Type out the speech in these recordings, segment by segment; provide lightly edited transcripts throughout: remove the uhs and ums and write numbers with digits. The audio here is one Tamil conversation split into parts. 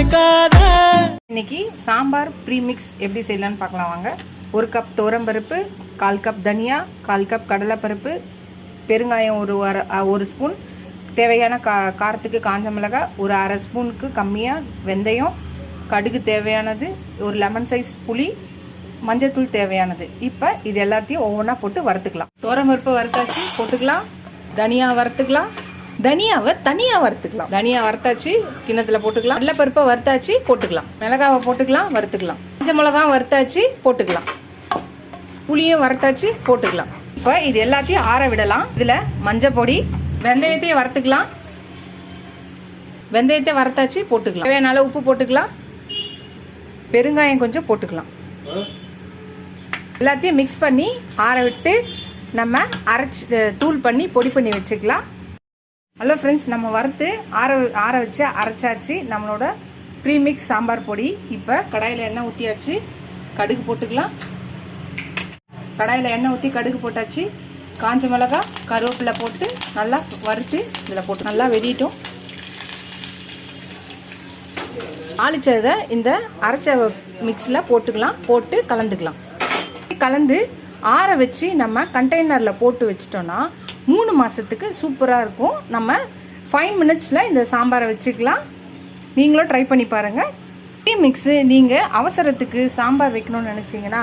நினைக்காத. இன்னைக்கு சாம்பார் ப்ரீமிக்ஸ் எப்படி செய்யலான்னு பார்க்கலாம் வாங்க. 1 கப் துவரம்பருப்பு, 1/4 கப் தனியா, 1/4 கப் கடலைப்பருப்பு, பெருங்காயம் ஒரு ஸ்பூன், தேவையான காரத்துக்கு காஞ்ச மிளகாய், ஒரு 1/2 ஸ்பூனுக்கு கம்மியாக வெந்தயம், கடுகு தேவையானது, ஒரு லெமன் சைஸ் புளி, மஞ்சத்தூள் தேவையானது. இப்போ இது எல்லாத்தையும் ஒவ்வொன்றா போட்டு வறுத்துக்கலாம். துவரம்பருப்பு வறுத்தாச்சு போட்டுக்கலாம். தனியா வறுத்துக்கலாம். தனியாவை தனியாக வறுத்துக்கலாம். தனியா வறுத்தாச்சு கிண்ணத்தில் போட்டுக்கலாம். கடலைப்பருப்பை வறுத்தாச்சு போட்டுக்கலாம். மிளகாவை போட்டுக்கலாம், வறுத்துக்கலாம். மஞ்சள் மிளகாவும் வறுத்தாச்சு போட்டுக்கலாம். புளியும் வறுத்தாச்சு போட்டுக்கலாம். இப்போ இது எல்லாத்தையும் ஆற விடலாம். இதில் மஞ்சள் பொடி, வெந்தயத்தையும் வறுத்துக்கலாம். வெந்தயத்தை வறுத்தாச்சு போட்டுக்கலாம். தேவையான உப்பு போட்டுக்கலாம். பெருங்காயம் கொஞ்சம் போட்டுக்கலாம். எல்லாத்தையும் மிக்ஸ் பண்ணி ஆற விட்டு நம்ம அரைச்சி தூள் பண்ணி பொடி பண்ணி வச்சுக்கலாம். ஹலோ ஃப்ரெண்ட்ஸ், நம்ம வறுத்து ஆற வச்சு அரைச்சாச்சு நம்மளோட ப்ரீமிக்ஸ் சாம்பார் பொடி. இப்போ கடாயில் எண்ணெய் ஊற்றியாச்சு. கடுகு போட்டுக்கலாம். கடாயில் எண்ணெய் ஊற்றி கடுகு போட்டாச்சு. காஞ்ச மிளகாய், கருவேப்பிலை போட்டு நல்லா வறுத்து இதில் போட்டு நல்லா வெடிட்டோம். தாளிச்சதை இந்த அரைச்ச மிக்ஸில் போட்டுக்கலாம். போட்டு கலந்துக்கலாம். கலந்து ஆற வச்சு நம்ம கண்டெய்னரில் போட்டு வச்சிட்டோன்னா 3 மாதத்துக்கு சூப்பராக இருக்கும். நம்ம 5 மினிட்ஸில் இந்த சாம்பாரை வச்சுக்கலாம். நீங்களும் ட்ரை பண்ணி பாருங்கள். மிக்ஸு நீங்கள் அவசரத்துக்கு சாம்பார் வைக்கணும்னு நினச்சிங்கன்னா,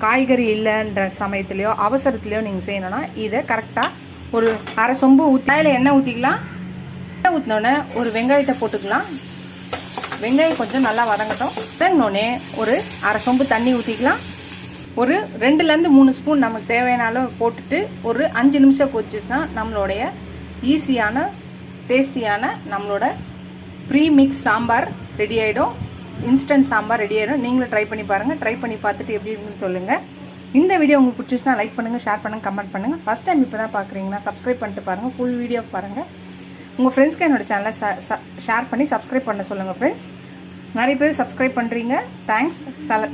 காய்கறி இல்லைன்ற சமயத்துலையோ அவசரத்துலையோ நீங்கள் செய்யணுன்னா இதை கரெக்டாக ஒரு 1/2 சொம்பு ஊற்றியில் எண்ணெய் ஊற்றிக்கலாம். எண்ணெய் ஊற்றினோடனே ஒரு வெங்காயத்தை போட்டுக்கலாம். வெங்காயம் கொஞ்சம் நல்லா வதங்கட்டும். வதங்கினோடனே ஒரு 1/2 சொம்பு தண்ணி ஊற்றிக்கலாம். ஒரு 2லேருந்து 3 ஸ்பூன் நமக்கு தேவையான அளவு போட்டுட்டு ஒரு 5 நிமிஷம் கொதிச்சுன்னா நம்மளுடைய ஈஸியான டேஸ்டியான நம்மளோட ப்ரீமிக்ஸ் சாம்பார் ரெடி ஆகிடும். இன்ஸ்டன்ட் சாம்பார் ரெடி ஆகிடும். நீங்களும் ட்ரை பண்ணி பாருங்கள். ட்ரை பண்ணி பார்த்துட்டு எப்படி இருக்குன்னு சொல்லுங்கள். இந்த வீடியோ உங்களுக்கு பிடிச்சிச்சுன்னா லைக் பண்ணுங்கள், ஷேர் பண்ணுங்கள், கமெண்ட் பண்ணுங்கள். ஃபஸ்ட் டைம் இப்போ தான் பார்க்குறீங்கன்னா சப்ஸ்கிரைப் பண்ணிட்டு பாருங்கள். ஃபுல் வீடியோ பாருங்கள். உங்கள் ஃப்ரெண்ட்ஸ்க்கு என்னோடய சேனலை ஷேர் பண்ணி சப்ஸ்கிரைப் பண்ண சொல்லுங்கள் ஃப்ரெண்ட்ஸ். நிறைய பேர் சப்ஸ்கிரைப் பண்ணுறீங்க, தேங்க்ஸ்.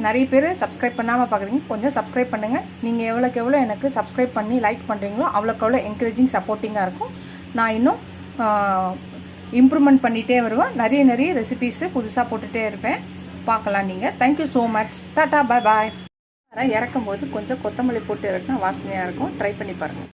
நிறைய பேர் சப்ஸ்கிரைப் பண்ணாமல் பார்க்குறீங்க, கொஞ்சம் சப்ஸ்கிரைப் பண்ணுங்கள். நீங்கள் எவ்வளோக்கு எவ்வளோ எனக்கு சப்ஸ்கிரைப் பண்ணி லைக் பண்ணுறீங்களோ அவ்வளோக்கு எவ்வளோ என்கரேஜிங் சப்போர்ட்டிங்காக இருக்கும். நான் இன்னும் இம்ப்ரூவ்மெண்ட் பண்ணிகிட்டே வருவேன். நிறைய ரெசிபீஸு புதுசாக போட்டுகிட்டே இருப்பேன். பார்க்கலாம் நீங்கள். Thank you so much. டாட்டா, பாய் பாய். இறக்கும் போது கொஞ்சம் கொத்தமல்லி போட்டு இறக்குனா வாசனையாக இருக்கும். ட்ரை பண்ணி பாருங்கள்.